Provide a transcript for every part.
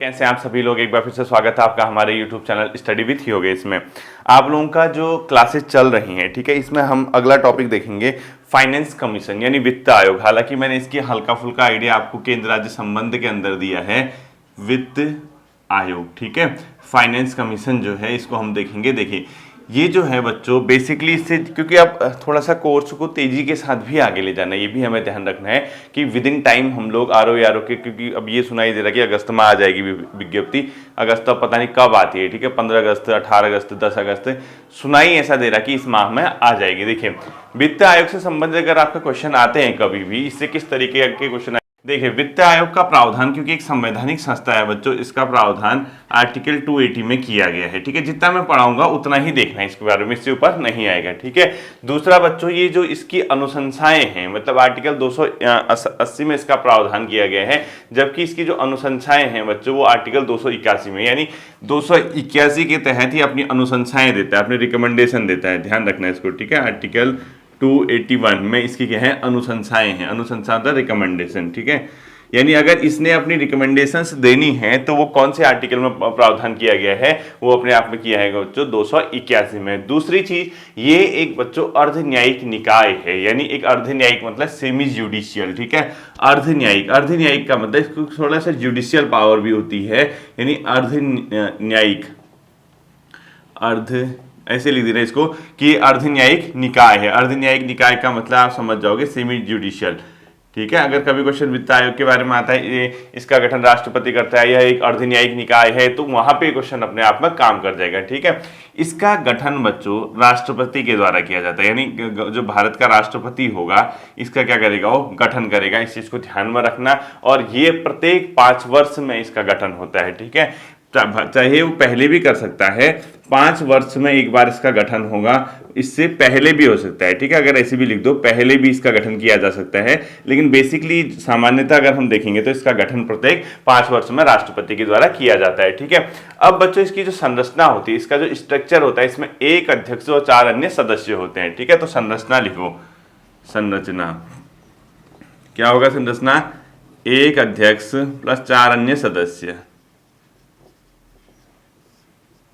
कैसे हैं आप सभी लोग। एक बार फिर से स्वागत है आपका हमारे YouTube channel study with Yogesh में। आप लोगों का जो क्लासेस चल रही हैं, ठीक है, इसमें हम अगला टॉपिक देखेंगे फाइनेंस कमीशन यानी वित्त आयोग। हालांकि मैंने इसकी हल्का फुल्का आइडिया आपको केंद्र राज्य संबंध के अंदर दिया है, वित्त आयोग, ठीक है। फाइनेंस कमीशन जो है इसको हम देखेंगे। देखिए ये जो है बच्चों बेसिकली इससे, क्योंकि आप थोड़ा सा कोर्स को तेजी के साथ भी आगे ले जाना है, ये भी हमें ध्यान रखना है कि विद इन टाइम हम लोग आर के, क्योंकि अब ये सुनाई दे रहा है कि अगस्त में आ जाएगी विज्ञप्ति। अगस्त अब पता नहीं कब आती है, ठीक है, 15 अगस्त, 18 अगस्त, 10 अगस्त, सुनाई ऐसा दे रहा कि इस माह में आ जाएगी। देखिए वित्त आयोग से संबंधित अगर आपका क्वेश्चन आते हैं कभी भी, इससे किस तरीके के क्वेश्चन, देखिए वित्त आयोग का प्रावधान, क्योंकि एक संवैधानिक संस्था है बच्चों, इसका प्रावधान आर्टिकल 280 में किया गया है, ठीक है। जितना मैं पढ़ाऊंगा उतना ही देखना है इसके बारे में, इससे ऊपर नहीं आएगा, ठीक है। दूसरा बच्चों, ये जो इसकी अनुशंसाएं हैं, मतलब आर्टिकल 280 में इसका प्रावधान किया गया है, जबकि इसकी जो अनुशंसाएं हैं बच्चों वो आर्टिकल 281 में, यानी 281 के तहत ही अपनी अनुशंसाएं देता है, अपनी रिकमेंडेशन देता है। ध्यान रखना है इसको, ठीक है। आर्टिकल 281 में इसकी क्या है, अनुशंसाएं हैं, अनुशंसा द रिकमेंडेशन, ठीक है। यानी अगर इसने अपनी रिकमेंडेशंस देनी है तो वो कौन से आर्टिकल में प्रावधान किया गया है, वो अपने आप में किया है बच्चों 281 में। दूसरी चीज, ये एक बच्चों अर्ध न्यायिक निकाय है, यानी एक अर्ध न्यायिक मतलब सेमी जुडिशियल, ठीक है। अर्ध न्यायिक, अर्ध न्यायिक का मतलब इसको थोड़ा सा जुडिशियल पावर भी होती है, यानी अर्ध न्यायिक, अर्ध ऐसे लिख दे रहे इसको कि अर्ध न्यायिक निकाय है। अर्ध न्यायिक निकाय का मतलब आप समझ जाओगे सेमी जुडिशियल, ठीक है। अगर कभी क्वेश्चन वित्त आयोग के बारे में आता है, ये इसका गठन राष्ट्रपति करता है, यह एक अर्ध न्यायिक निकाय है, तो वहां पे क्वेश्चन अपने आप में काम कर जाएगा, ठीक है। इसका गठन बच्चों राष्ट्रपति के द्वारा किया जाता है, यानी जो भारत का राष्ट्रपति होगा इसका क्या करेगा, वो गठन करेगा। इस चीज को ध्यान में रखना। और ये प्रत्येक 5 वर्ष में इसका गठन होता है, ठीक है। चाहे वो पहले भी कर सकता है, 5 वर्ष में एक बार इसका गठन होगा, इससे पहले भी हो सकता है, ठीक है। अगर ऐसे भी लिख दो, पहले भी इसका गठन किया जा सकता है, लेकिन बेसिकली सामान्यतः अगर हम देखेंगे तो इसका गठन प्रत्येक 5 वर्ष में राष्ट्रपति के द्वारा किया जाता है, ठीक है। अब बच्चों इसकी जो संरचना होती है, इसका जो स्ट्रक्चर होता है, इसमें एक अध्यक्ष और 4 अन्य सदस्य होते हैं, ठीक है। तो संरचना लिखो, संरचना क्या होगा, संरचना एक अध्यक्ष प्लस 4 अन्य सदस्य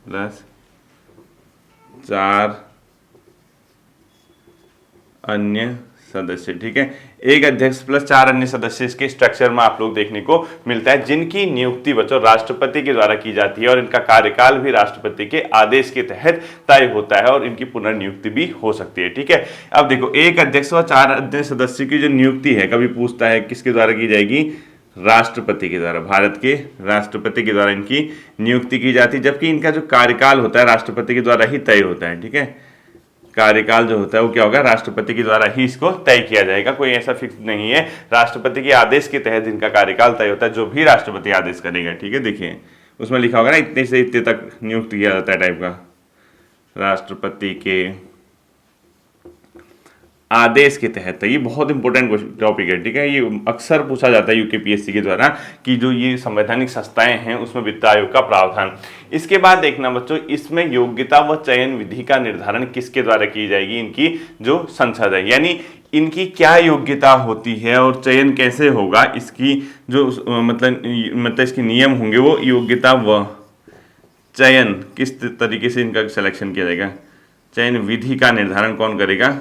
प्लस 4 अन्य सदस्य, ठीक है। एक अध्यक्ष प्लस 4 अन्य सदस्य इसके स्ट्रक्चर में आप लोग देखने को मिलता है, जिनकी नियुक्ति बच्चों राष्ट्रपति के द्वारा की जाती है और इनका कार्यकाल भी राष्ट्रपति के आदेश के तहत तय होता है और इनकी पुनर्नियुक्ति भी हो सकती है, ठीक है। अब देखो एक अध्यक्ष और 4 अन्य सदस्य की जो नियुक्ति है, कभी पूछता है किसके द्वारा की जाएगी, राष्ट्रपति के द्वारा, भारत के राष्ट्रपति के द्वारा इनकी नियुक्ति की जाती है, जबकि इनका जो कार्यकाल होता है राष्ट्रपति के द्वारा ही तय होता है, ठीक है। कार्यकाल जो होता है वो क्या होगा, राष्ट्रपति के द्वारा ही इसको तय किया जाएगा, कोई ऐसा फिक्स नहीं है। राष्ट्रपति के आदेश के तहत इनका कार्यकाल तय होता है, जो भी राष्ट्रपति आदेश करेगा, ठीक है। देखिए उसमें लिखा होगा ना, इतने से इतने तक नियुक्त किया जाता है टाइप का, राष्ट्रपति के आदेश के तहत। ये बहुत इंपॉर्टेंट टॉपिक है, ठीक है। ये अक्सर पूछा जाता है यूकेपीएससी के द्वारा कि जो ये संवैधानिक संस्थाएं हैं उसमें वित्त आयोग का प्रावधान। इसके बाद देखना बच्चों, इसमें योग्यता व चयन विधि का निर्धारण किसके द्वारा की जाएगी, इनकी जो संसद है, यानी इनकी क्या योग्यता होती है और चयन कैसे होगा, इसकी जो मतलब इसके नियम होंगे, वो योग्यता व चयन किस तरीके से इनका सिलेक्शन किया जाएगा, चयन विधि का निर्धारण कौन करेगा,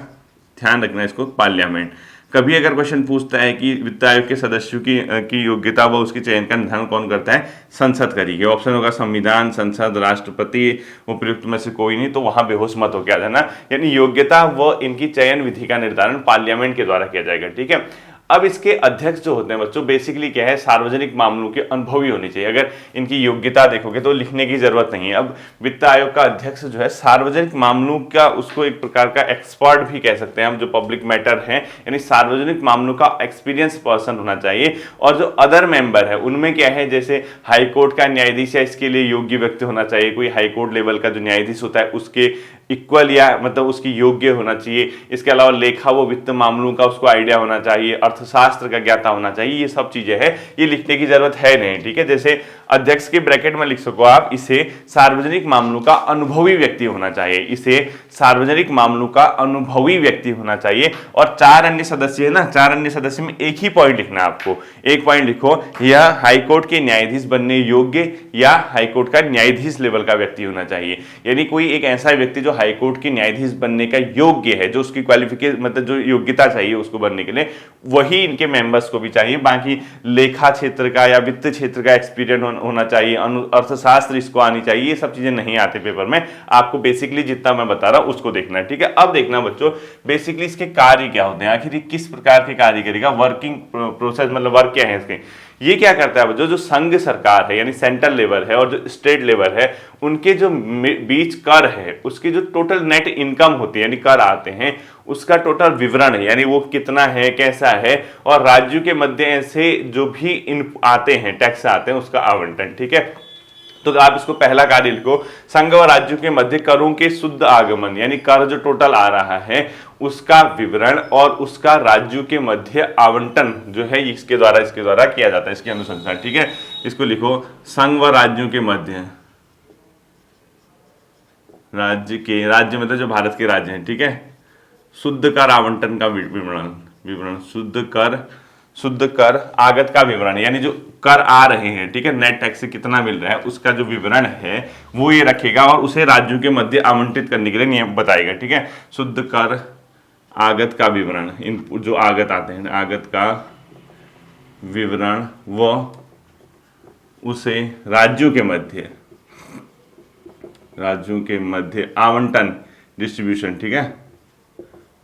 ध्यान रखना इसको, पार्लियामेंट। कभी अगर क्वेश्चन पूछता है कि वित्त आयोग के सदस्यों की योग्यता व उसके चयन का निर्धारण कौन करता है, संसद करेगी। ऑप्शन होगा संविधान, संसद, राष्ट्रपति, उपयुक्त में से कोई नहीं, तो वहां बेहोश मत हो के आ जाना। यानी योग्यता व इनकी चयन विधि का निर्धारण पार्लियामेंट के द्वारा किया जाएगा, ठीक है। अब इसके अध्यक्ष जो होते हैं बच्चों, बेसिकली क्या है, सार्वजनिक मामलों के अनुभवी होनी चाहिए। अगर इनकी योग्यता देखोगे तो लिखने की जरूरत नहीं है। अब वित्त आयोग का अध्यक्ष जो है सार्वजनिक मामलों का, उसको एक प्रकार का एक्सपर्ट भी कह सकते हैं हम, जो पब्लिक मैटर है, यानी सार्वजनिक मामलों का एक्सपीरियंस पर्सन होना चाहिए। और जो अदर मेंबर है उनमें क्या है, जैसे हाईकोर्ट का न्यायाधीश है, इसके लिए योग्य व्यक्ति होना चाहिए, कोई हाईकोर्ट लेवल का जो न्यायाधीश होता है उसके इक्वल या मतलब उसकी योग्य होना चाहिए। इसके अलावा लेखा व वित्त मामलों का उसको आइडिया होना चाहिए, अर्थशास्त्र का ज्ञाता होना चाहिए। ये सब चीजें हैं, ये लिखने की जरूरत है नहीं, ठीक है। जैसे अध्यक्ष के ब्रैकेट में लिख सको आप, इसे सार्वजनिक मामलों का अनुभवी व्यक्ति होना चाहिए, इसे सार्वजनिक मामलों का अनुभवी व्यक्ति होना चाहिए। और 4 अन्य सदस्य है ना, 4 अन्य सदस्य में एक ही पॉइंट लिखना है आपको, एक पॉइंट लिखो, यह हाईकोर्ट के न्यायाधीश बनने योग्य या हाईकोर्ट का न्यायाधीश लेवल का व्यक्ति होना चाहिए। यानी कोई एक ऐसा व्यक्ति जो हाईकोर्ट के न्यायाधीश बनने का योग्य है, जो उसकी क्वालिफिकेशन मतलब जो योग्यता चाहिए उसको बनने के लिए, वही इनके मेंबर्स को भी चाहिए। बाकी लेखा क्षेत्र का या वित्त क्षेत्र का एक्सपीरियंस होना चाहिए, अर्थशास्त्र इसको आनी चाहिए, ये सब चीजें नहीं आते पेपर में। आपको बेसिकली जितना मैं बता रहा हूं उसको देखना है, ठीक है। अब देखना बच्चों बेसिकली इसके कार्य क्या होते हैं, आखिर ये किस प्रकार के कार्य करेगा, वर्किंग प्रोसेस मतलब वर्क क्या है इसके। ये क्या करता है बच्चों, जो संघ सरकार है यानी सेंट्रल लेवल है और जो स्टेट लेवल है, उनके जो बीच कर है, उसकी जो टोटल नेट इनकम होती है यानी कर आते हैं, उसका टोटल विवरण है, यानी वो कितना है, कैसा है, और राज्यों के मध्य से जो भी इन आते हैं टैक्स आते हैं उसका आवंटन, ठीक है। तो आप इसको पहला कार्य लिखो, संघ और राज्यों के मध्य करों के शुद्ध आगमन यानी कर जो टोटल आ रहा है उसका विवरण और उसका राज्यों के मध्य आवंटन जो है इसके द्वारा किया जाता है, इसकी अनुशंसा, ठीक है। इसको लिखो, संघ व राज्यों के मध्य, राज्य मतलब जो भारत के राज्य हैं, ठीक है, शुद्ध कर आवंटन का विवरण शुद्ध कर आगत का विवरण यानी जो कर आ रहे हैं, ठीक है, नेट टैक्स से कितना मिल रहा है उसका जो विवरण है वो ये रखेगा और उसे राज्यों के मध्य आवंटित करने के लिए नियम बताएगा, ठीक है। शुद्ध कर आगत का विवरण, इन जो आगत आते हैं आगत का विवरण वो उसे राज्यों के मध्य आवंटन डिस्ट्रीब्यूशन, ठीक है,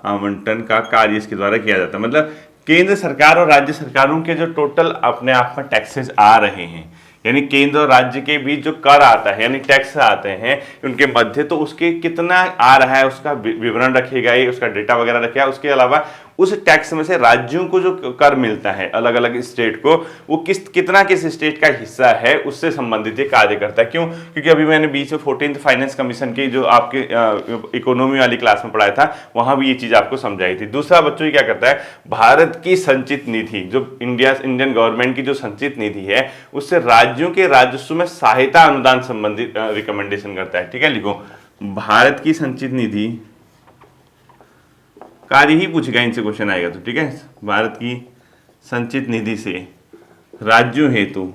आवंटन का कार्य इसके द्वारा किया जाता है। मतलब केंद्र सरकार और राज्य सरकारों के जो टोटल अपने आप में टैक्सेस आ रहे हैं यानी केंद्र और राज्य के बीच जो कर आता है यानी टैक्स आते हैं उनके मध्य, तो उसके कितना आ रहा है उसका विवरण रखेगा, ये उसका डेटा वगैरह रखेगा। उसके अलावा उस टैक्स में से राज्यों को जो कर मिलता है अलग अलग स्टेट को, वो कितना किस स्टेट का हिस्सा है उससे संबंधित ये कार्य करता है। क्यों? क्योंकि अभी मैंने बीच में 14th फाइनेंस कमीशन की जो आपके इकोनॉमी वाली क्लास में पढ़ाया था वहां भी ये चीज आपको समझाई थी। दूसरा बच्चों ये क्या करता है, भारत की संचित निधि जो इंडियन गवर्नमेंट की जो संचित निधि है उससे राज्यों के राजस्व में सहायता अनुदान संबंधित रिकमेंडेशन करता है, ठीक है। लिखो, भारत की संचित निधि कार्य ही पूछेगा, इनसे क्वेश्चन आएगा तो, ठीक है। भारत की संचित निधि से राज्यों हेतु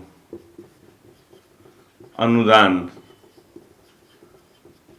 अनुदान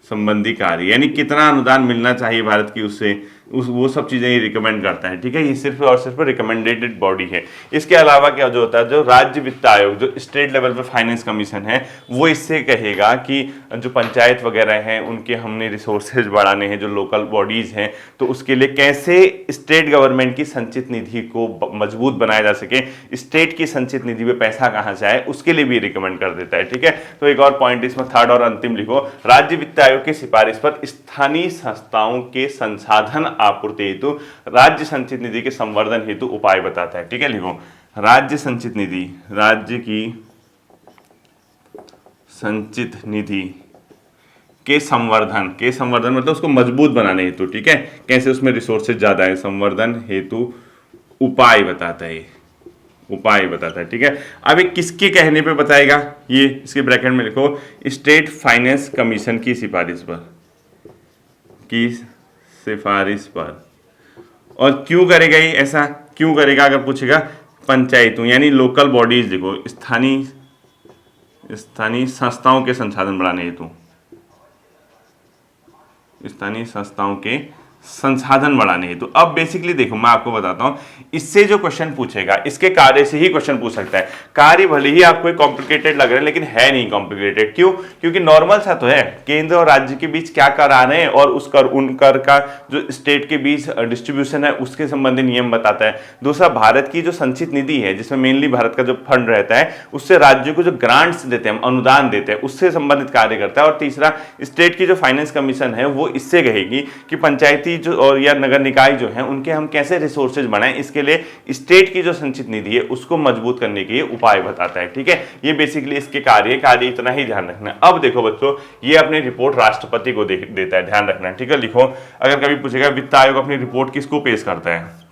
संबंधी कार्य यानी कितना अनुदान मिलना चाहिए भारत की उससे वो सब चीजें ये रिकमेंड करता है, ठीक है। ये सिर्फ और सिर्फ रिकमेंडेटेड बॉडी है। इसके अलावा क्या जो होता है, जो राज्य वित्त आयोग जो स्टेट लेवल पे फाइनेंस कमीशन है वो इससे कहेगा कि जो पंचायत वगैरह हैं उनके हमने रिसोर्सेज बढ़ाने हैं, जो लोकल बॉडीज हैं, तो उसके लिए कैसे स्टेट गवर्नमेंट की संचित निधि को मजबूत बनाया जा सके, स्टेट की संचित निधि में पैसा कहाँ से आए उसके लिए भी रिकमेंड कर देता है, ठीक है। तो एक और पॉइंट इसमें थर्ड और अंतिम लिखो, राज्य वित्त आयोग की सिफारिश पर स्थानीय संस्थाओं के संसाधन आपूर्ति हेतु राज्य संचित निधि के संवर्धन हेतु उपाय बताता है, ठीक है। लिखो, राज्य संचित निधि, राज्य की संचित निधि के संवर्धन मतलब उसको मजबूत बनाने हेतु, ठीक है, कैसे उसमें रिसोर्सेज ज्यादा है, संवर्धन हेतु उपाय बताता है, ठीक है। अब एक किसके कहने पे बताएगा, ये इसके ब्रैकेट में लिखो, स्टेट फाइनेंस कमीशन की सिफारिश पर। और क्यों करेगा ये, ऐसा क्यों करेगा अगर पूछेगा, पंचायतों यानी लोकल बॉडीज, लिखो, स्थानीय संस्थाओं के संसाधन बढ़ाने हेतु, स्थानीय संस्थाओं के संसाधन बढ़ाने हेतु। अब बेसिकली देखो मैं आपको बताता हूं, इससे जो क्वेश्चन पूछेगा इसके कार्य से ही क्वेश्चन पूछ सकता है। कार्य भले ही आपको कॉम्प्लिकेटेड लग रहा है लेकिन है नहीं कॉम्प्लिकेटेड। क्यों? क्योंकि नॉर्मल सा तो है, केंद्र और राज्य के बीच क्या कर आ रहे हैं और उस कर उन कर का जो स्टेट के बीच डिस्ट्रीब्यूशन है उसके संबंधी नियम बताता है। दूसरा, भारत की जो संचित निधि है जिसमें मेनली भारत का जो फंड रहता है उससे राज्यों को जो ग्रांट्स देते हैं, अनुदान देते हैं, उससे संबंधित कार्य करता है। और तीसरा, स्टेट की जो फाइनेंस कमीशन है वो इससे कहेगी कि पंचायती पंचायती जो और या नगर निकाय जो है उनके हम कैसे रिसोर्सेज बढ़ाएं, इसके लिए स्टेट की जो संचित निधि है उसको मजबूत करने के उपाय बताता है। ठीक है, ये बेसिकली इसके कार्य इतना ही ध्यान रखना है। अब देखो बच्चों, ये अपनी रिपोर्ट राष्ट्रपति को देता है, ध्यान रखना है। ठीक है, लिखो, अगर कभी पूछेगा वित्त आयोग अपनी रिपोर्ट किसको पेश करता है,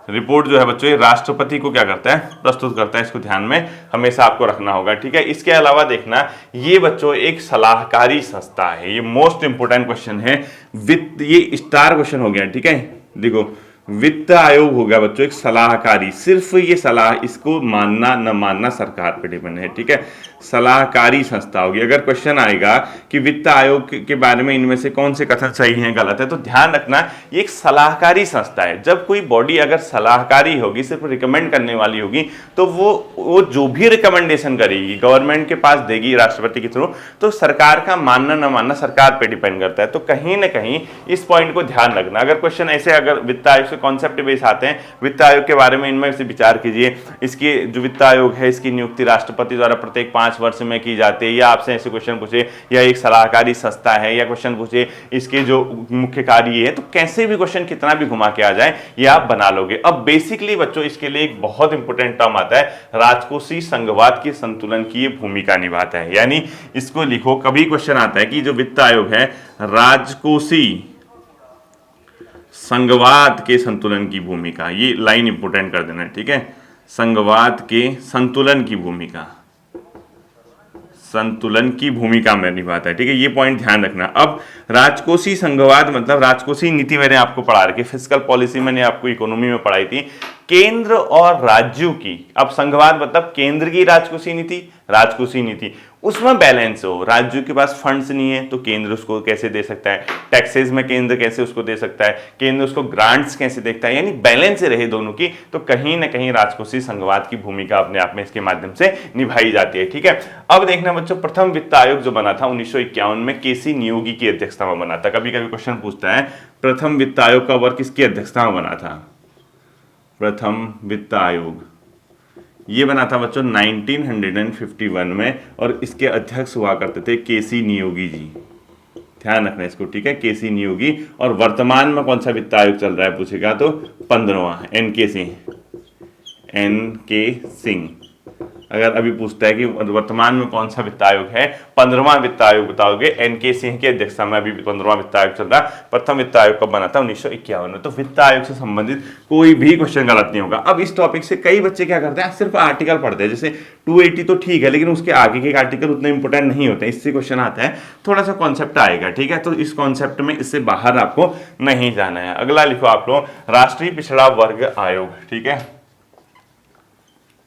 रिपोर्ट जो है बच्चों ये राष्ट्रपति को क्या करता है, प्रस्तुत करता है। इसको ध्यान में हमेशा आपको रखना होगा। ठीक है, इसके अलावा देखना, ये बच्चों एक सलाहकारी संस्था है। ये मोस्ट इंपोर्टेंट क्वेश्चन है, वित्त, ये स्टार क्वेश्चन हो गया। ठीक है, देखो वित्त आयोग हो गया बच्चों एक सलाहकारी, सिर्फ ये सलाह, इसको मानना न मानना सरकार पे डिपेंड है। ठीक है, सलाहकारी संस्था होगी। अगर क्वेश्चन आएगा कि वित्त आयोग के बारे में इनमें से कौन से कथन सही हैं गलत है, तो ध्यान रखना ये एक सलाहकारी संस्था है। जब कोई बॉडी अगर सलाहकारी होगी, सिर्फ रिकमेंड करने वाली होगी, तो वो जो भी रिकमेंडेशन करेगी गवर्नमेंट के पास देगी राष्ट्रपति के थ्रू, तो सरकार का मानना न मानना सरकार पे डिपेंड करता है। तो कहीं ना कहीं इस पॉइंट को ध्यान रखना। अगर क्वेश्चन ऐसे, अगर वित्त आयोग से कॉन्सेप्ट बेस आते हैं, वित्त आयोग के बारे में इनमें से विचार कीजिए। इसकी जो वित्त आयोग है इसकी नियुक्ति राष्ट्रपति द्वारा प्रत्येक 5 वर्ष में की जाती है, या आपसे ऐसे क्वेश्चन पूछे या एक सलाहकारी संस्था है, या क्वेश्चन पूछे इसके जो मुख्य कार्य है, तो कैसे भी क्वेश्चन कितना भी घुमा के आ जाए ये आप बना लोगे। अब बेसिकली बच्चों इसके लिए एक बहुत इंपॉर्टेंट टर्म आता है, राजकोषीय संघवाद के संतुलन की ये भूमिका निभाता है। यानी इसको लिखो, कभी क्वेश्चन आता है कि जो वित्त आयोग है राजकोषीय संघवाद के संतुलन की भूमिका, ये लाइन इंपोर्टेंट कर देना है। ठीक है, संघवाद के संतुलन की भूमिका, संतुलन की भूमिका में निभाता है। ठीक है, ये पॉइंट ध्यान रखना। अब राजकोषीय संघवाद मतलब राजकोषीय नीति मैंने आपको पढ़ा रखी, फिस्कल पॉलिसी मैंने आपको इकोनॉमी में पढ़ाई थी, केंद्र और राज्यों की। अब संघवाद मतलब केंद्र की राजकोषीय नीति, राजकोषीय नीति, उसमें बैलेंस हो। राज्यों के पास फंड्स नहीं है तो केंद्र उसको कैसे दे सकता है, टैक्सेस में केंद्र कैसे उसको दे सकता है, केंद्र उसको ग्रांट्स कैसे देखता है, यानी बैलेंस रहे दोनों की। तो कहीं ना कहीं राजकोषीय संघवाद की भूमिका अपने आप में इसके माध्यम से निभाई जाती है। ठीक है, अब देखना बच्चों, प्रथम वित्त आयोग जो बना था 1951 में केसी नियोगी की अध्यक्षता में बना था। कभी कभी क्वेश्चन पूछता है प्रथम वित्त आयोग का वर्क किसकी अध्यक्षता में बना था। प्रथम वित्त आयोग ये बना था बच्चों 1951 में, और इसके अध्यक्ष हुआ करते थे केसी नियोगी जी। ध्यान रखना इसको। ठीक है, केसी नियोगी। और वर्तमान में कौन सा वित्त आयोग चल रहा है पूछेगा तो 15वां, एनके सिंह। अगर अभी पूछता है कि वर्तमान में कौन सा वित्त आयोग है, 15वां वित्त आयोग बताओगे, एनके सिंह की अध्यक्षता में अभी 15वां वित्त आयोग चल रहा है। प्रथम वित्त आयोग कब बना था 1951 में। तो वित्त आयोग से संबंधित कोई भी क्वेश्चन गलत नहीं होगा। अब इस टॉपिक से कई बच्चे क्या करते हैं, सिर्फ आर्टिकल पढ़ते हैं, जैसे 280 तो ठीक है, लेकिन उसके आगे के आर्टिकल उतने इंपोर्टेंट नहीं होते। इससे क्वेश्चन आता है, थोड़ा सा कॉन्सेप्ट आएगा। ठीक है, तो इस कॉन्सेप्ट में इससे बाहर आपको नहीं जाना है। अगला लिखो आप लोग, राष्ट्रीय पिछड़ा वर्ग आयोग। ठीक है,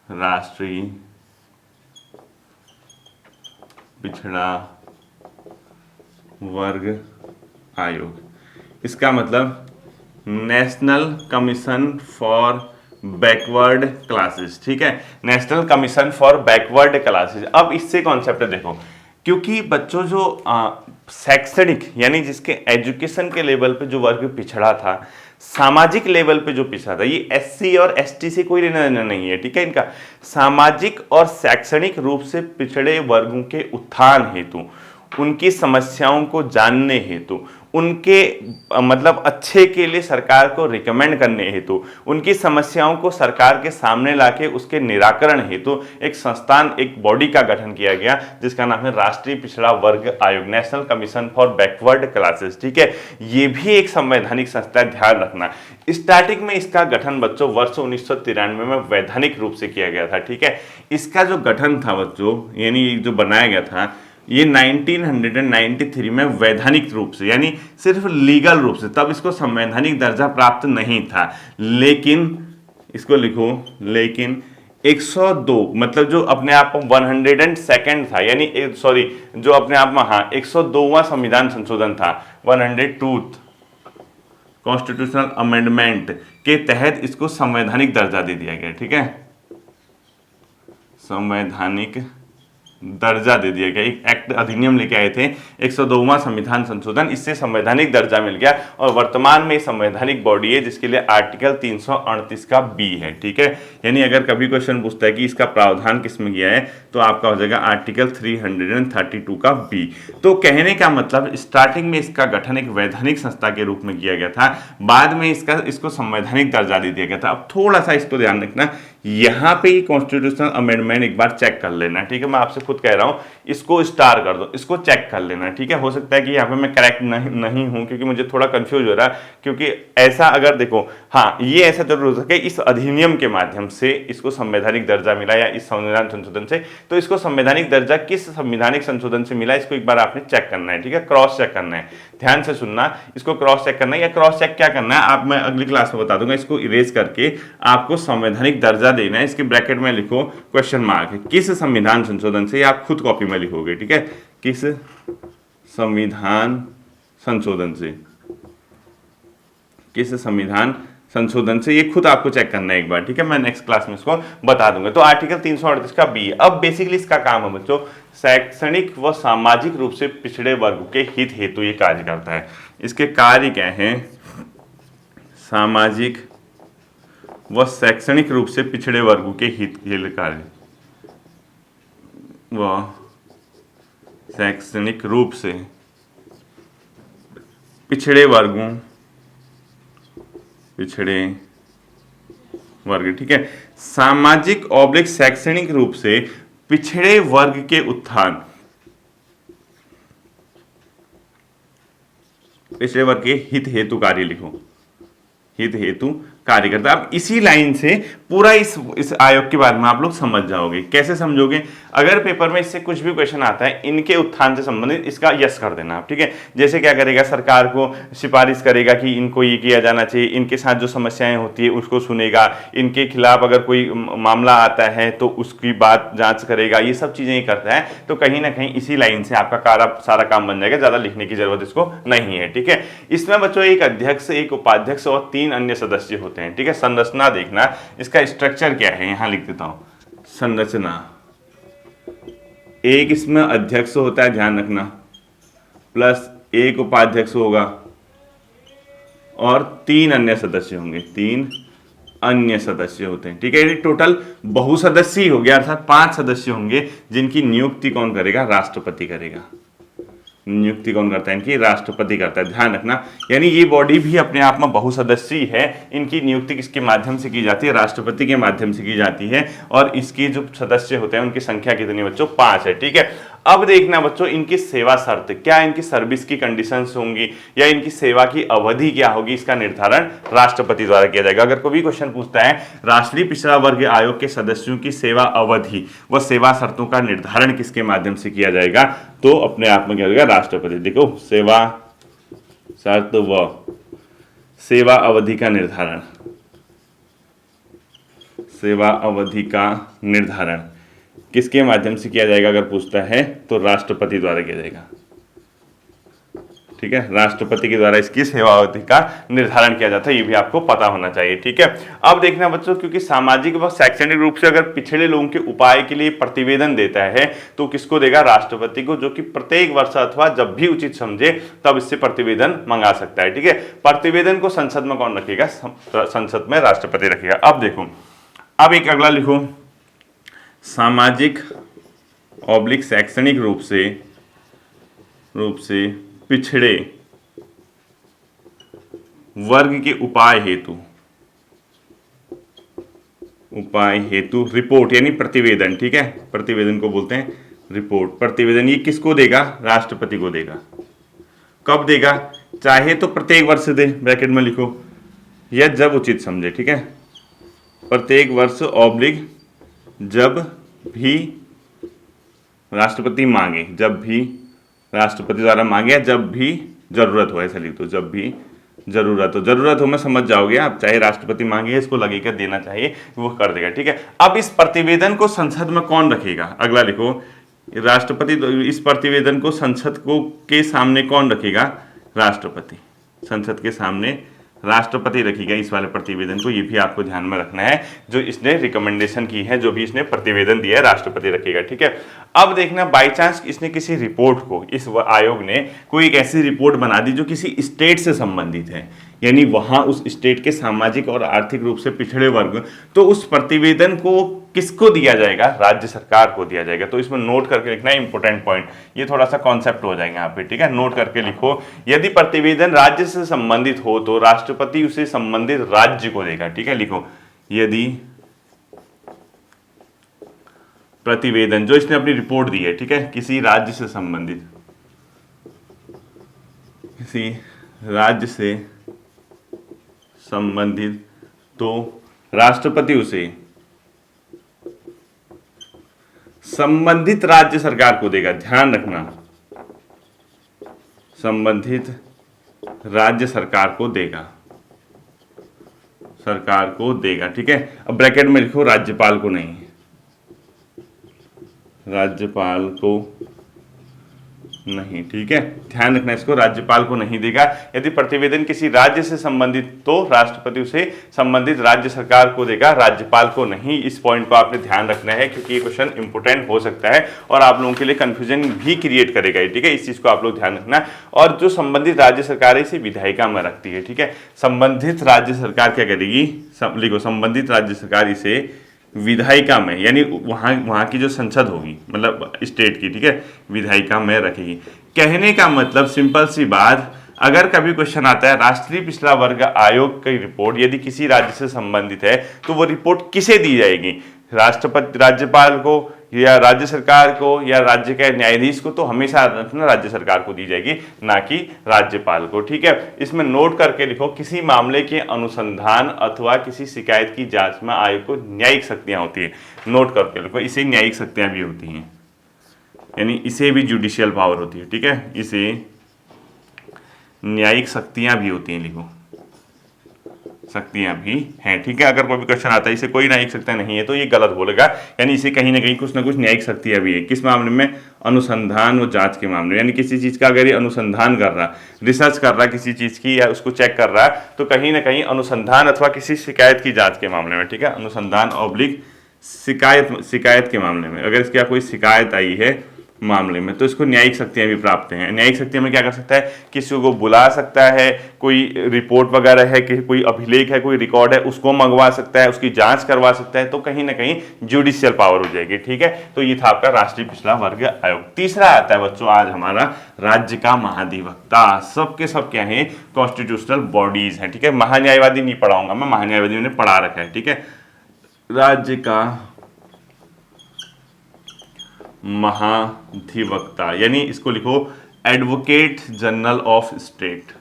राष्ट्रीय पिछड़ा वर्ग आयोग, इसका मतलब national commission for backward classes. ठीक है, national commission for backward classes. अब इससे कॉन्सेप्ट देखो, क्योंकि बच्चों जो शैक्षणिक यानी जिसके एजुकेशन के लेवल पे जो वर्ग पिछड़ा था, सामाजिक लेवल पे जो पिछड़ा था, ये एससी और एसटी से कोई लेना देना नहीं है। ठीक है, इनका सामाजिक और शैक्षणिक रूप से पिछड़े वर्गों के उत्थान हेतु, उनकी समस्याओं को जानने हेतु, उनके मतलब अच्छे के लिए सरकार को रिकमेंड करने हेतु, उनकी समस्याओं को सरकार के सामने लाके उसके निराकरण हेतु एक संस्थान, एक बॉडी का गठन किया गया जिसका नाम है राष्ट्रीय पिछड़ा वर्ग आयोग, national commission for backward classes. ठीक है, ये भी एक संवैधानिक संस्था, ध्यान रखना। स्टार्टिंग में इसका गठन बच्चों वर्ष 1993 में वैधानिक रूप से किया गया था। ठीक है, इसका जो गठन था बच्चों, यानी जो बनाया गया था, ये 1993 में वैधानिक रूप से, यानी सिर्फ लीगल रूप से, तब इसको संवैधानिक दर्जा प्राप्त नहीं था। लेकिन इसको लिखो, लेकिन 102 मतलब जो अपने आप में 102nd था, यानी सॉरी जो अपने आप में 102वां संविधान संशोधन था, 102th कॉन्स्टिट्यूशनल अमेंडमेंट के तहत इसको संवैधानिक दर्जा दे दिया गया। ठीक है, संवैधानिक दर्जा दे दिया गया। एक एक्ट अधिनियम लेके आए थे 102वां संविधान संशोधन, इससे संवैधानिक दर्जा मिल गया और वर्तमान में संवैधानिक बॉडी है जिसके लिए आर्टिकल 338 का बी है। ठीक है, यानी अगर कभी क्वेश्चन पूछता है कि इसका प्रावधान किसमें किया है तो आपका हो जाएगा आर्टिकल 332 का बी। तो कहने का मतलब स्टार्टिंग में इसका गठन एक वैधानिक संस्था के रूप में किया गया था, बाद में इसको संवैधानिक दर्जा दे दिया गया था। अब थोड़ा सा इसको ध्यान रखना, यहां पे ही कॉन्स्टिट्यूशनल अमेंडमेंट एक बार चेक कर लेना। ठीक है, मैं आपसे खुद कह रहा हूं, इसको स्टार कर दो, इसको चेक कर लेना। ठीक है, हो सकता है कि यहाँ पे मैं करेक्ट नहीं हूं क्योंकि मुझे थोड़ा कंफ्यूज हो रहा है, क्योंकि ऐसा अगर देखो, हाँ ये ऐसा जरूर हो सके इस अधिनियम के माध्यम से इसको संवैधानिक दर्जा मिला या इस संविधान संशोधन से, तो इसको संवैधानिक दर्जा किस संवैधानिक संशोधन से मिला इसको एक बार आपने चेक करना है। ठीक है, क्रॉस चेक करना है, ध्यान से सुनना, इसको क्रॉस चेक करना है। या क्रॉस चेक क्या करना है आप मैं अगली क्लास में बता दूंगा। इसको इरेज करके आपको संवैधानिक दर्जा देना है, इसके ब्रैकेट में लिखो क्वेश्चन मार्क, किस संविधान संशोधन से, आप खुद कॉपी में लिखोगे। ठीक है, किस संविधान संशोधन से, किस संविधान संशोधन से, ये खुद आपको चेक करना है एक बार। ठीक है, मैं नेक्स्ट क्लास में इसको बता दूंगा। तो आर्टिकल 338 का बी, अब बेसिकली इसका काम है बच्चों शैक्षणिक व सामाजिक रूप से पिछड़े वर्ग के हित हेतु ये कार्य करता है। इसके कार्य क्या है, सामाजिक व शैक्षणिक रूप से पिछड़े वर्गों के हित के लिए कार्य, व शैक्षणिक रूप से पिछड़े वर्ग। ठीक है, सामाजिक ऑब्लिक शैक्षणिक रूप से पिछड़े वर्ग के उत्थान, पिछड़े वर्ग के हित हेतु कार्य लिखो, हित हेतु कार्य करता है। अब इसी लाइन से पूरा इस आयोग के बारे में आप लोग समझ जाओगे। कैसे समझोगे, अगर पेपर में इससे कुछ भी क्वेश्चन आता है इनके उत्थान से संबंधित, इसका यस कर देना आप। ठीक है, जैसे क्या करेगा, सरकार को सिफारिश करेगा कि इनको ये किया जाना चाहिए, इनके साथ जो समस्याएं होती है उसको सुनेगा, इनके खिलाफ अगर कोई मामला आता है तो उसकी बात जांच करेगा, ये सब चीजें ही करता है। तो कहीं ना कहीं इसी लाइन से आपका सारा काम बन जाएगा, ज्यादा लिखने की जरूरत इसको नहीं है। ठीक है, इसमें बच्चों एक अध्यक्ष, एक उपाध्यक्ष और 3 अन्य सदस्य होते हैं। ठीक है, संरचना देखना, इसका स्ट्रक्चर क्या है, यहां लिख देता हूं संरचना। एक इसमें अध्यक्ष होता है, ध्यान रखना, प्लस एक उपाध्यक्ष होगा और 3 अन्य सदस्य होंगे, 3 अन्य सदस्य होते हैं। ठीक है, ये टोटल बहुसदस्यीय हो गया, अर्थात 5 सदस्य होंगे जिनकी नियुक्ति कौन करेगा, राष्ट्रपति करेगा। नियुक्ति कौन करता है, इनकी राष्ट्रपति करता है, ध्यान रखना। यानी ये बॉडी भी अपने आप में बहुसदस्यीय है, इनकी नियुक्ति किसके माध्यम से की जाती है, राष्ट्रपति के माध्यम से की जाती है। और इसके जो सदस्य होते हैं उनकी संख्या कितनी बच्चों, 5 है। ठीक है, अब देखना बच्चों इनकी सेवा शर्त, क्या इनकी सर्विस की कंडीशंस होंगी या इनकी सेवा की अवधि क्या होगी, इसका निर्धारण राष्ट्रपति द्वारा किया जाएगा। अगर कोई क्वेश्चन पूछता है राष्ट्रीय पिछड़ा वर्ग आयोग के सदस्यों की सेवा अवधि व सेवा शर्तों का निर्धारण किसके माध्यम से किया जाएगा, तो अपने आप में क्या होगा, राष्ट्रपति। देखो, सेवा शर्त व सेवा अवधि का निर्धारण, सेवा अवधि का निर्धारण किसके माध्यम से किया जाएगा, अगर पूछता है तो राष्ट्रपति द्वारा किया जाएगा। ठीक है, राष्ट्रपति के द्वारा इसकी सेवा अवधि का निर्धारण किया जाता है, ये भी आपको पता होना चाहिए। ठीक है, अब देखना बच्चों, क्योंकि सामाजिक व शैक्षणिक रूप से अगर पिछड़े लोगों के उपाय के लिए प्रतिवेदन देता है तो किसको देगा, राष्ट्रपति को, जो कि प्रत्येक वर्ष अथवा जब भी उचित समझे तब इससे प्रतिवेदन मंगा सकता है। ठीक है, प्रतिवेदन को संसद में कौन रखेगा, संसद में राष्ट्रपति रखेगा। अब देखो, अब एक अगला लिखो, सामाजिक ऑब्लिक शैक्षणिक रूप से पिछड़े वर्ग के उपाय हेतु रिपोर्ट, यानी प्रतिवेदन। ठीक है, प्रतिवेदन को बोलते हैं रिपोर्ट। प्रतिवेदन ये किसको देगा, राष्ट्रपति को देगा। कब देगा, चाहे तो प्रत्येक वर्ष दे, ब्रैकेट में लिखो, या जब उचित समझे। ठीक है, प्रत्येक वर्ष ऑब्लिक जब भी राष्ट्रपति मांगे, जब भी राष्ट्रपति द्वारा मांगे, जब भी जरूरत हो, ऐसा लिख दो, जब भी जरूरत हो में समझ जाओगे आप, चाहे राष्ट्रपति मांगे, इसको लगेगा देना चाहिए, वो कर देगा। ठीक है, अब इस प्रतिवेदन को संसद में कौन रखेगा, अगला लिखो, राष्ट्रपति। इस प्रतिवेदन को संसद को के सामने कौन रखेगा, राष्ट्रपति। संसद के सामने राष्ट्रपति रखेगा इस वाले प्रतिवेदन को, ये भी आपको ध्यान में रखना है। जो इसने रिकमेंडेशन की है, जो भी इसने प्रतिवेदन दिया है, राष्ट्रपति रखेगा, ठीक है। अब देखना बाय चांस इसने किसी रिपोर्ट को, इस आयोग ने कोई एक ऐसी रिपोर्ट बना दी जो किसी स्टेट से संबंधित है, यानी वहां उस स्टेट के सामाजिक और आर्थिक रूप से पिछड़े वर्ग, तो उस प्रतिवेदन को किसको दिया जाएगा? राज्य सरकार को दिया जाएगा। तो इसमें नोट करके लिखना है, इंपॉर्टेंट पॉइंट, ये थोड़ा सा कॉन्सेप्ट हो जाएगा यहाँ पे, ठीक है। नोट करके लिखो, यदि प्रतिवेदन राज्य से संबंधित हो तो राष्ट्रपति उसे संबंधित राज्य को देगा, ठीक है। लिखो, यदि प्रतिवेदन जो इसने अपनी रिपोर्ट दी है, ठीक है, किसी राज्य से संबंधित, किसी राज्य से संबंधित, तो राष्ट्रपति उसे संबंधित राज्य सरकार को देगा। ध्यान रखना, संबंधित राज्य सरकार को देगा, सरकार को देगा, ठीक है। अब ब्रैकेट में लिखो राज्यपाल को नहीं, राज्यपाल को नहीं, ठीक है। ध्यान रखना इसको, राज्यपाल को नहीं देगा। यदि प्रतिवेदन किसी राज्य से संबंधित तो राष्ट्रपति उसे संबंधित राज्य सरकार को देगा, राज्यपाल को नहीं। इस पॉइंट को आपने ध्यान रखना है क्योंकि ये क्वेश्चन इंपोर्टेंट हो सकता है और आप लोगों के लिए कंफ्यूजन भी क्रिएट करेगा, ठीक है। इस चीज को आप लोग ध्यान रखना। और जो संबंधित राज्य सरकार है इसे विधायिका में रखती है, ठीक है। संबंधित राज्य सरकार क्या करेगी? लिखो, संबंधित राज्य सरकार इसे विधायिका में, यानी वहां की जो संसद होगी, मतलब स्टेट की, ठीक है, विधायिका में रखेगी। कहने का मतलब सिंपल सी बात, अगर कभी क्वेश्चन आता है राष्ट्रीय पिछड़ा वर्ग आयोग की रिपोर्ट यदि किसी राज्य से संबंधित है तो वो रिपोर्ट किसे दी जाएगी? राष्ट्रपति, राज्यपाल को, या राज्य सरकार को, या राज्य के न्यायाधीश को? तो हमेशा राज्य सरकार को दी जाएगी, ना कि राज्यपाल को, ठीक है। इसमें नोट करके लिखो, किसी मामले के अनुसंधान अथवा किसी शिकायत की जांच में आयोग को न्यायिक शक्तियां होती है। नोट करके लिखो, इसे न्यायिक शक्तियां भी होती हैं, यानी इसे भी जुडिशियल पावर होती है, ठीक है। इसे न्यायिक शक्तियां भी होती हैं, लिखो, शक्तियां भी हैं, ठीक है। अगर कोई भी क्वेश्चन आता है इसे कोई न्यायिक शक्तियां नहीं है तो ये गलत बोलेगा, यानी इसे कहीं ना कहीं कुछ ना कुछ न्यायिक शक्तियां भी है। किस मामले में? अनुसंधान और जांच के मामले में, यानी किसी चीज का अगर ये अनुसंधान कर रहा, रिसर्च कर रहा किसी चीज की, या उसको चेक कर रहा है, तो कहीं ना कहीं अनुसंधान अथवा किसी शिकायत की जांच के मामले में, ठीक है। अनुसंधान ऑब्लिक शिकायत के मामले में, अगर इसकी कोई शिकायत आई है मामले में, तो इसको न्यायिक शक्तियां भी प्राप्त हैं। न्यायिक शक्तियां में क्या कर सकता है? किसी को बुला सकता है, कोई रिपोर्ट वगैरह है, कि कोई अभिलेख है, कोई रिकॉर्ड है, उसको मंगवा सकता है, उसकी जांच करवा सकता है, तो कहीं ना कहीं जुडिशियल पावर हो जाएगी, ठीक है। तो ये था आपका राष्ट्रीय पिछड़ा वर्ग आयोग। तीसरा आता है बच्चों आज हमारा राज्य का महाधिवक्ता। सबके सब क्या है? कॉन्स्टिट्यूशनल बॉडीज है, ठीक है। महान्यायवादी नहीं पढ़ाऊंगा मैं, महान्यायवादी मैंने पढ़ा रखा है, ठीक है। राज्य का महाधिवक्ता, यानी इसको लिखो एडवोकेट जनरल ऑफ स्टेट,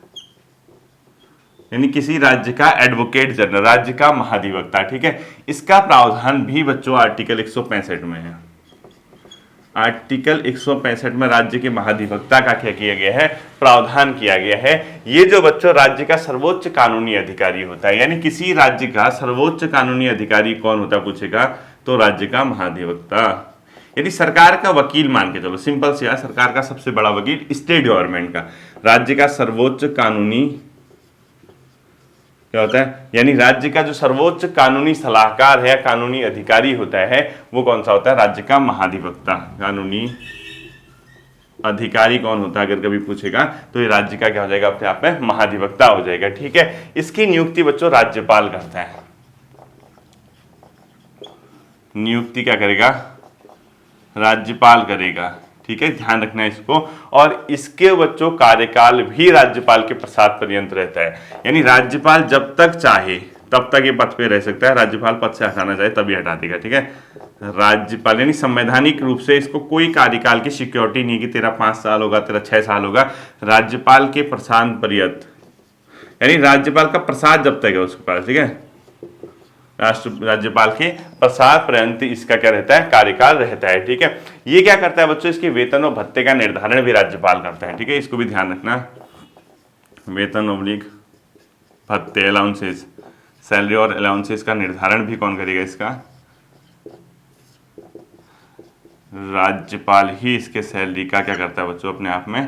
यानी किसी राज्य का एडवोकेट जनरल, राज्य का महाधिवक्ता, ठीक है। इसका प्रावधान भी बच्चों आर्टिकल 165 में है। आर्टिकल 165 में राज्य के महाधिवक्ता का क्या किया गया है? प्रावधान किया गया है। ये जो बच्चों राज्य का सर्वोच्च कानूनी अधिकारी होता है, यानी किसी राज्य का सर्वोच्च कानूनी अधिकारी कौन होता पूछेगा तो राज्य का महाधिवक्ता, यदि सरकार का वकील मान के चलो, सिंपल से, सरकार का सबसे बड़ा वकील स्टेट गवर्नमेंट का, राज्य का सर्वोच्च कानूनी क्या होता है, यानी राज्य का जो सर्वोच्च कानूनी सलाहकार है, कानूनी अधिकारी होता है, वो कौन सा होता है? राज्य का महाधिवक्ता। कानूनी अधिकारी कौन होता है अगर कभी पूछेगा तो ये राज्य का क्या हो जाएगा? अपने आप में महाधिवक्ता हो जाएगा, ठीक है। इसकी नियुक्ति बच्चों राज्यपाल करता है। नियुक्ति क्या करेगा? राज्यपाल करेगा, ठीक है। ध्यान रखना है इसको। और इसके बच्चों कार्यकाल भी राज्यपाल के प्रसाद पर्यंत रहता है, यानी राज्यपाल जब तक चाहे तब तक ये पद पे रह सकता है। राज्यपाल पद से हटाना चाहे तभी हटा देगा, ठीक है। राज्यपाल यानी संवैधानिक रूप से इसको कोई कार्यकाल की सिक्योरिटी नहीं कि तेरा 5 साल होगा, तेरा 6 साल होगा। राज्यपाल के प्रसाद पर्यंत, यानी राज्यपाल का प्रसाद जब तक है उसके पास, ठीक है, राज्यपाल के प्रसाद पर्यंत इसका क्या रहता है? कार्यकाल रहता है, ठीक है। ये क्या करता है बच्चों? इसके वेतन और भत्ते का निर्धारण भी राज्यपाल करता है, ठीक है। इसको भी ध्यान रखना। वेतन ऑब्लिक भत्ते, अलाउंसेस, सैलरी और अलाउंसेस का निर्धारण भी कौन करेगा? इसका राज्यपाल ही इसके सैलरी का क्या करता है बच्चों? अपने आप में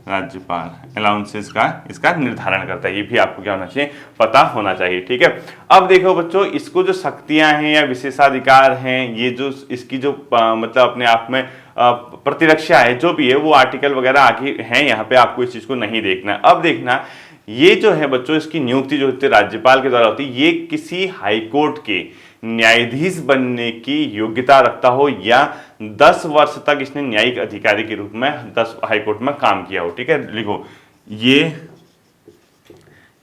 राज्यपाल अलाउंसेस का इसका निर्धारण करता है। ये भी आपको क्या होना चाहिए, पता होना चाहिए। ठीक है, अब देखो बच्चों, इसको जो शक्तियां हैं या विशेषाधिकार हैं, ये जो इसकी जो मतलब अपने आप में प्रतिरक्षा है, जो भी है वो आर्टिकल वगैरह आगे हैं, यहाँ पे आपको इस चीज को नहीं देखना। अब देखना, ये जो है बच्चों, इसकी नियुक्ति जो होती है राज्यपाल के द्वारा होती है, ये किसी हाईकोर्ट के न्यायाधीश बनने की योग्यता रखता हो या 10 वर्ष तक इसने न्यायिक अधिकारी के रूप में 10 हाईकोर्ट में काम किया हो। ठीक है, लिखो, ये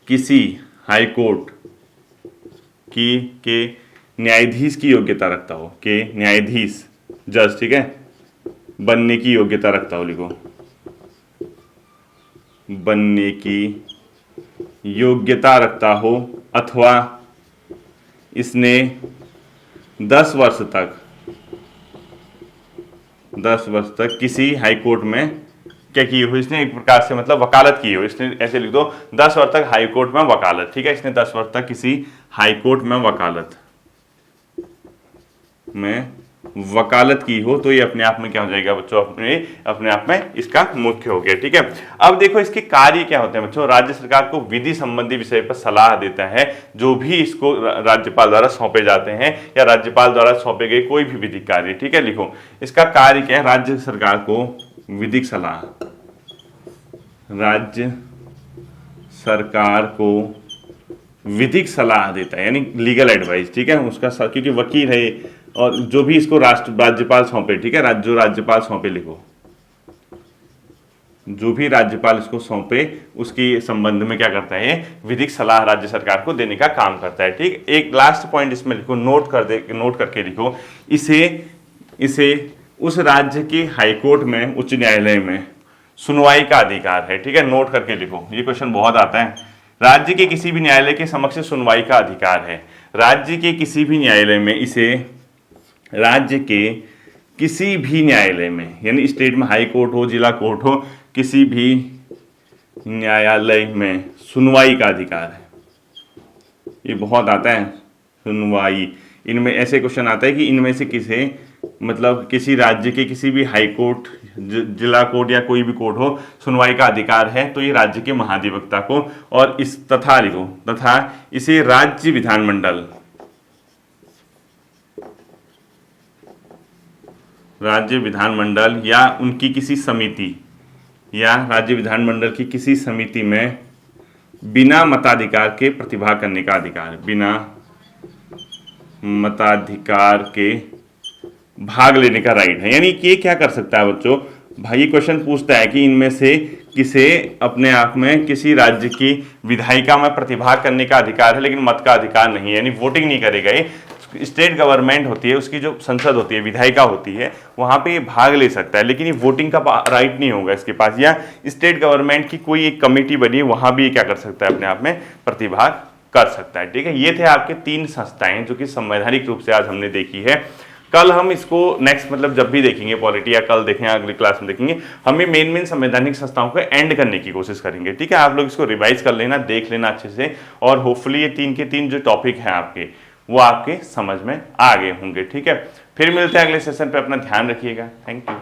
किसी हाईकोर्ट की के न्यायाधीश की योग्यता रखता हो, के न्यायाधीश जज, ठीक है, बनने की योग्यता रखता हो, लिखो, बनने की योग्यता रखता हो, अथवा इसने 10 वर्ष तक किसी हाईकोर्ट में क्या की हो, इसने एक प्रकार से मतलब वकालत की हो, इसने ऐसे लिख दो 10 वर्ष तक हाईकोर्ट में वकालत। ठीक है, इसने 10 वर्ष तक किसी हाईकोर्ट में वकालत की हो, तो ये अपने आप में क्या हो जाएगा बच्चों, अपने आप में इसका मुख्य हो गया। ठीक है, अब देखो इसके कार्य क्या होते हैं बच्चों। राज्य सरकार को विधि संबंधी विषय पर सलाह देता है, जो भी इसको राज्यपाल द्वारा सौंपे जाते हैं या राज्यपाल द्वारा सौंपे गए कोई भी विधिक कार्य। ठीक है, लिखो, इसका कार्य क्या है, राज्य सरकार को विधिक सलाह, राज्य सरकार को विधिक सलाह देता है, यानी लीगल एडवाइस। ठीक है, उसका क्योंकि वकील है, और जो भी इसको राज्यपाल सौंपे, ठीक है, जो राज्यपाल सौंपे, लिखो, जो भी राज्यपाल इसको सौंपे उसकी संबंध में क्या करता है, विधिक सलाह राज्य सरकार को देने का काम करता है। ठीक, एक लास्ट पॉइंट इसमें लिखो, नोट करके लिखो, इसे उस राज्य के हाईकोर्ट में, उच्च न्यायालय में सुनवाई का अधिकार है। ठीक है, नोट करके लिखो, ये क्वेश्चन बहुत आता है। राज्य के किसी भी न्यायालय के समक्ष सुनवाई का अधिकार है। राज्य के किसी भी न्यायालय में इसे, राज्य के किसी भी न्यायालय में, यानी स्टेट में हाई कोर्ट हो, जिला कोर्ट हो, किसी भी न्यायालय में सुनवाई का अधिकार है। ये बहुत आता है, सुनवाई। इनमें ऐसे क्वेश्चन आता है कि इनमें से किसी राज्य के किसी भी हाई कोर्ट, जिला कोर्ट या कोई भी कोर्ट हो, सुनवाई का अधिकार है, तो ये राज्य के महाधिवक्ता को, और इस तथा लिखो, तथा इसे राज्य विधानमंडल या उनकी किसी समिति, या राज्य विधानमंडल की किसी समिति में बिना मताधिकार के प्रतिभाग करने का अधिकार, बिना मताधिकार के भाग लेने का राइट है। यानी कि क्या कर सकता है बच्चों, भाई क्वेश्चन पूछता है कि इनमें से किसे अपने आप में किसी राज्य की विधायिका में प्रतिभाग करने का अधिकार है, लेकिन मत का अधिकार नहीं है, यानी वोटिंग नहीं करेगा। ये स्टेट गवर्नमेंट होती है, उसकी जो संसद होती है, विधायिका होती है, वहां पे ये भाग ले सकता है, लेकिन ये वोटिंग का राइट नहीं होगा इसके पास। या स्टेट गवर्नमेंट की कोई एक कमेटी बनी है, वहां भी ये क्या कर सकता है, अपने आप में प्रतिभाग कर सकता है। ठीक है, ये थे आपके 3 संस्थाएं जो कि संवैधानिक रूप से आज हमने देखी है। कल हम इसको नेक्स्ट जब भी देखेंगे पॉलिटी, या कल देखेंगे, अगली क्लास में देखेंगे, हम मेन संवैधानिक संस्थाओं को एंड करने की कोशिश करेंगे। ठीक है, आप लोग इसको रिवाइज कर लेना, देख लेना अच्छे से, और होपफुली ये 3 के 3 जो टॉपिक हैं आपके, वो आपके समझ में आ गए होंगे। ठीक है, फिर मिलते हैं अगले सेशन पे, अपना ध्यान रखिएगा। Thank you.